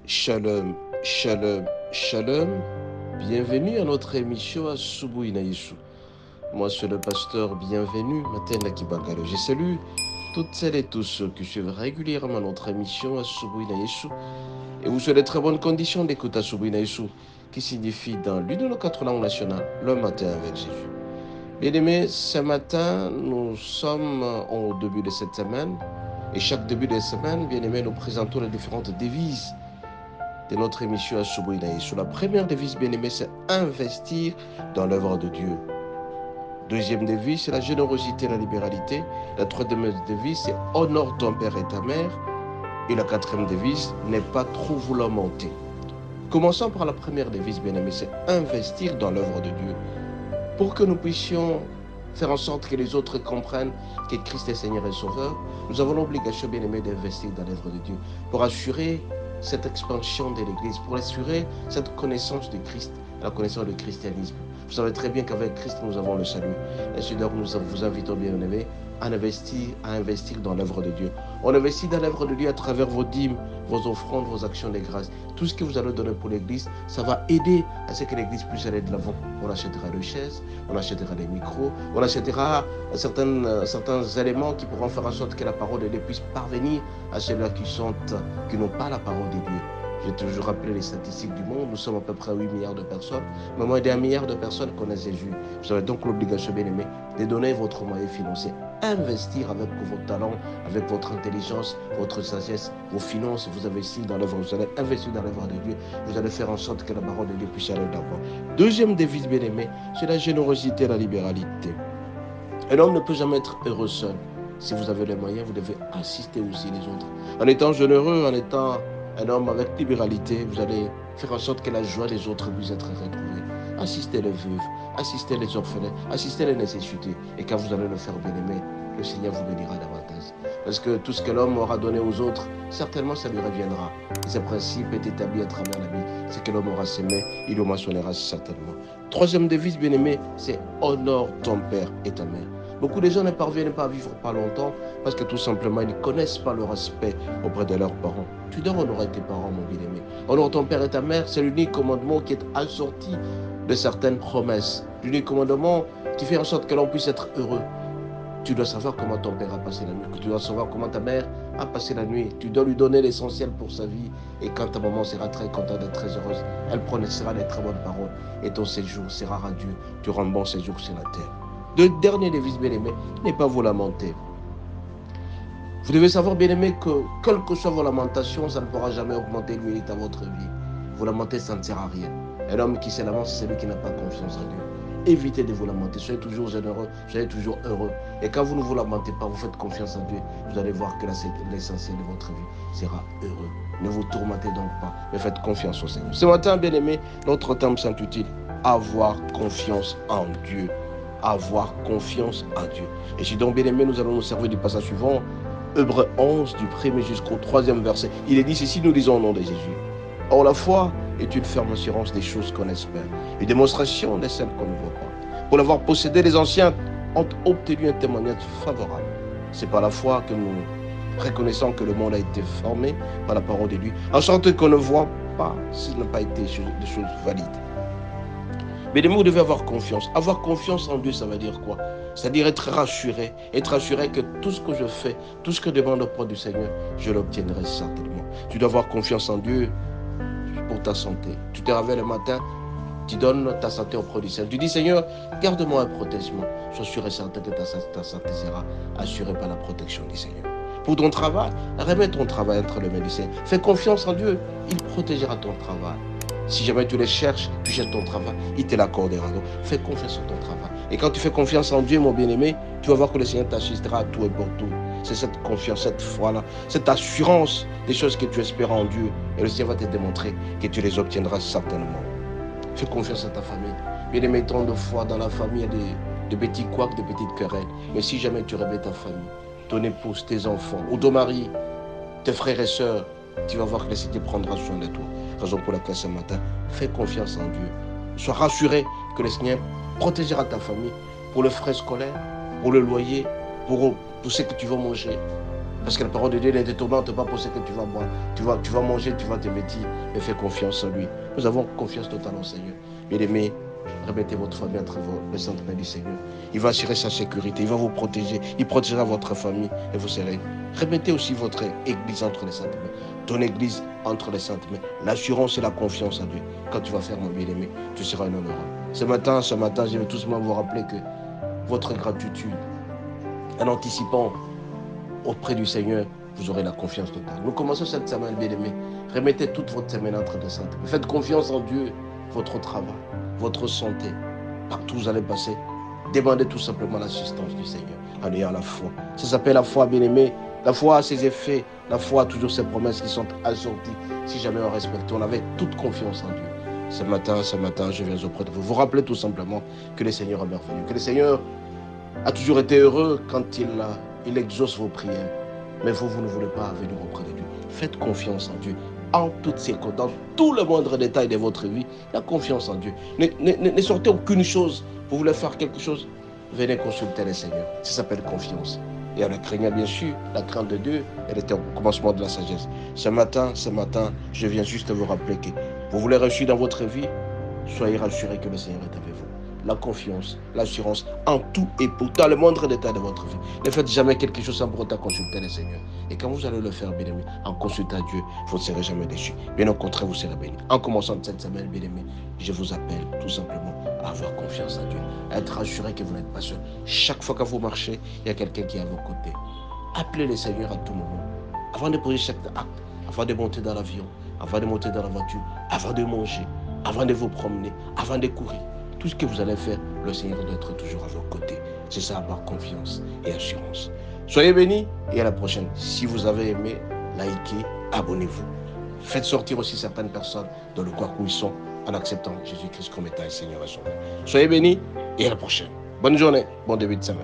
Shalom, shalom, shalom. Bienvenue à notre émission à Asubuhi na Yesu. Moi, c'est le pasteur Bienvenu, Matenda Kibangalo. Je salue toutes celles et tous ceux qui suivent régulièrement notre émission à Asubuhi na Yesu. Et vous souhaitez de très bonnes conditions d'écoute à Asubuhi na Yesu, qui signifie dans l'une de nos 4 langues nationales, le matin avec Jésus. Bien-aimés, ce matin, nous sommes au début de cette semaine. Et chaque début de semaine, bien-aimés, nous présentons les différentes devises de notre émission à Asubuhi na Yesu. La première devise, bien-aimée, c'est investir dans l'œuvre de Dieu. Deuxième devise, c'est la générosité et la libéralité. La troisième devise, c'est honore ton père et ta mère. Et la quatrième devise, n'est pas trop vouloir monter. Commençons par la première devise, bien-aimée, c'est investir dans l'œuvre de Dieu. Pour que nous puissions faire en sorte que les autres comprennent que Christ est Seigneur et Sauveur, nous avons l'obligation, bien-aimée, d'investir dans l'œuvre de Dieu pour assurer cette expansion de l'Église, pour assurer cette connaissance de Christ, la connaissance du christianisme. Vous savez très bien qu'avec Christ, nous avons le salut. Ainsi donc, nous vous invitons, bien-aimés, à investir dans l'œuvre de Dieu. On investit dans l'œuvre de Dieu à travers vos dîmes, vos offrandes, vos actions de grâce. Tout ce que vous allez donner pour l'Église, ça va aider à ce que l'Église puisse aller de l'avant. On achètera des chaises, on achètera des micros, on achètera certains éléments qui pourront faire en sorte que la parole de Dieu puisse parvenir à ceux-là qui n'ont pas la parole de Dieu. J'ai toujours rappelé les statistiques du monde. Nous sommes à peu près 8 milliards de personnes. Mais moins d'1 milliard de personnes connaissent Jésus. Vous avez donc l'obligation, bien aimé, de donner votre moyen financier. Investir avec vos talents, avec votre intelligence, votre sagesse, vos finances. Vous investissez dans l'œuvre. Vous allez investir dans l'œuvre de Dieu. Vous allez faire en sorte que la parole de Dieu puisse aller d'avant. Deuxième devise, bien aimé, c'est la générosité et la libéralité. Un homme ne peut jamais être heureux seul. Si vous avez les moyens, vous devez assister aussi les autres. En étant généreux, en étant un homme avec libéralité, vous allez faire en sorte que la joie des autres puisse être retrouvée. Assistez les veuves, assistez les orphelins, assistez les nécessités. Et quand vous allez le faire, bien-aimé, le Seigneur vous bénira davantage. Parce que tout ce que l'homme aura donné aux autres, certainement ça lui reviendra. Et ce principe est établi à travers la vie. Ce que l'homme aura semé, il le moissonnera certainement. Troisième devise, bien-aimé, c'est honore ton père et ta mère. Beaucoup de gens ne parviennent pas à vivre pas longtemps parce que tout simplement, ils ne connaissent pas le respect auprès de leurs parents. Tu dois honorer tes parents, mon bien-aimé. Honore ton père et ta mère, c'est l'unique commandement qui est assorti de certaines promesses. L'unique commandement qui fait en sorte que l'on puisse être heureux. Tu dois savoir comment ton père a passé la nuit. Tu dois savoir comment ta mère a passé la nuit. Tu dois lui donner l'essentiel pour sa vie. Et quand ta maman sera très contente et très heureuse, elle prononcera des très bonnes paroles. Et ton séjour sera radieux. Tu auras un bon séjour sur la terre. Le dernier devise, bien-aimé, n'est pas vous lamenter. Vous devez savoir, bien-aimé, que quelle que soit vos lamentations, ça ne pourra jamais augmenter l'humilité dans votre vie. Vous lamenter, ça ne sert à rien. Un homme qui se lamente, c'est celui qui n'a pas confiance en Dieu. Évitez de vous lamenter. Soyez toujours généreux, soyez toujours heureux. Et quand vous ne vous lamentez pas, vous faites confiance en Dieu, vous allez voir que l'essentiel de votre vie sera heureux. Ne vous tourmentez donc pas, mais faites confiance au Seigneur. Ce matin, bien-aimé, notre thème s'intitule « Avoir confiance en Dieu ». Avoir confiance en Dieu. Et si donc, bien aimé, nous allons nous servir du passage suivant, Hébreux 11, du 1er jusqu'au 3e verset. Il est dit ceci, nous disons au nom de Jésus. Or, la foi est une ferme assurance des choses qu'on espère, une démonstration de celles qu'on ne voit pas. Pour l'avoir possédé, les anciens ont obtenu un témoignage favorable. C'est par la foi que nous reconnaissons que le monde a été formé par la parole de Dieu, en sorte qu'on ne voit pas s'il n'a pas été des choses valides. Mais vous devez avoir confiance. Avoir confiance en Dieu, ça veut dire quoi? C'est-à-dire être rassuré que tout ce que je fais, tout ce que je demande auprès du Seigneur, je l'obtiendrai certainement. Tu dois avoir confiance en Dieu pour ta santé. Tu te réveilles le matin, tu donnes ta santé auprès du Seigneur. Tu dis, Seigneur, garde-moi et protège-moi. Sois sûr et certain que ta santé sera assurée par la protection du Seigneur. Pour ton travail, remets ton travail entre les mains du Seigneur. Fais confiance en Dieu, il protégera ton travail. Si jamais tu les cherches, tu cherches ton travail, il te l'accordera. Donc, fais confiance en ton travail. Et quand tu fais confiance en Dieu, mon bien-aimé, tu vas voir que le Seigneur t'assistera à tout et pour tout. C'est cette confiance, cette foi-là, cette assurance des choses que tu espères en Dieu. Et le Seigneur va te démontrer que tu les obtiendras certainement. Fais confiance à ta famille. Bien-aimé, tant de fois dans la famille, il y a de petits couacs, de petites querelles. Mais si jamais tu réveilles ta famille, ton épouse, tes enfants, ou ton mari, tes frères et sœurs, tu vas voir que le Seigneur prendra soin de toi. Raison pour laquelle ce matin, fais confiance en Dieu. Sois rassuré que le Seigneur protégera ta famille pour le frais scolaire, pour le loyer, pour ce que tu vas manger. Parce que la parole de Dieu ne te tourmente pas pour ce que tu vas boire. Tu vas manger, tu vas te vêtir, mais fais confiance en lui. Nous avons confiance totale au Seigneur. Bien-aimés, remettez votre famille entre les centres mains du Seigneur. Il va assurer sa sécurité, il va vous protéger, il protégera votre famille et vous serez. Remettez aussi votre église entre les saintes mains. Ton église entre les saintes mains. L'assurance et la confiance en Dieu. Quand tu vas faire, mon bien-aimé, tu seras un honorable. Ce matin, je vais tout simplement vous rappeler que votre gratitude, en anticipant auprès du Seigneur, vous aurez la confiance totale. Nous commençons cette semaine, bien-aimés. Remettez toute votre semaine entre les saintes mains. Faites confiance en Dieu, votre travail, votre santé. Partout où vous allez passer, demandez tout simplement l'assistance du Seigneur en ayant la foi. Ça s'appelle la foi, bien-aimé. La foi a ses effets, la foi a toujours ses promesses qui sont assorties. Si jamais on respecte, on avait toute confiance en Dieu. Ce matin, je viens auprès de vous. Vous rappelez tout simplement que le Seigneur est merveilleux, que le Seigneur a toujours été heureux quand il exauce vos prières. Mais vous ne voulez pas venir auprès de Dieu. Faites confiance en Dieu. En toutes circonstances, dans tout le moindre détail de votre vie, la confiance en Dieu. Ne sortez aucune chose. Vous voulez faire quelque chose, venez consulter le Seigneur. Ça s'appelle confiance. Et en le craignant, bien sûr, la crainte de Dieu, elle était au commencement de la sagesse. Ce matin, je viens juste vous rappeler que vous voulez réussir dans votre vie, soyez rassurés que le Seigneur est avec vous. La confiance, l'assurance, en tout et pour dans le moindre détail de votre vie. Ne faites jamais quelque chose sans pour autant consulter le Seigneur. Et quand vous allez le faire, bien aimé, en consultant Dieu, vous ne serez jamais déçus. Bien au contraire, vous serez bénis. En commençant cette semaine, bien aimé, je vous appelle tout simplement à avoir confiance en Dieu, à être assuré que vous n'êtes pas seul. Chaque fois que vous marchez, il y a quelqu'un qui est à vos côtés. Appelez le Seigneur à tout moment. Avant de poser chaque acte, avant de monter dans l'avion, avant de monter dans la voiture, avant de manger, avant de vous promener, avant de courir. Tout ce que vous allez faire, le Seigneur doit être toujours à vos côtés. C'est ça, avoir confiance et assurance. Soyez bénis et à la prochaine. Si vous avez aimé, likez, abonnez-vous. Faites sortir aussi certaines personnes dans le coin où ils sont en acceptant Jésus-Christ comme étant un Seigneur et Sauveur. Soyez bénis et à la prochaine. Bonne journée, bon début de semaine.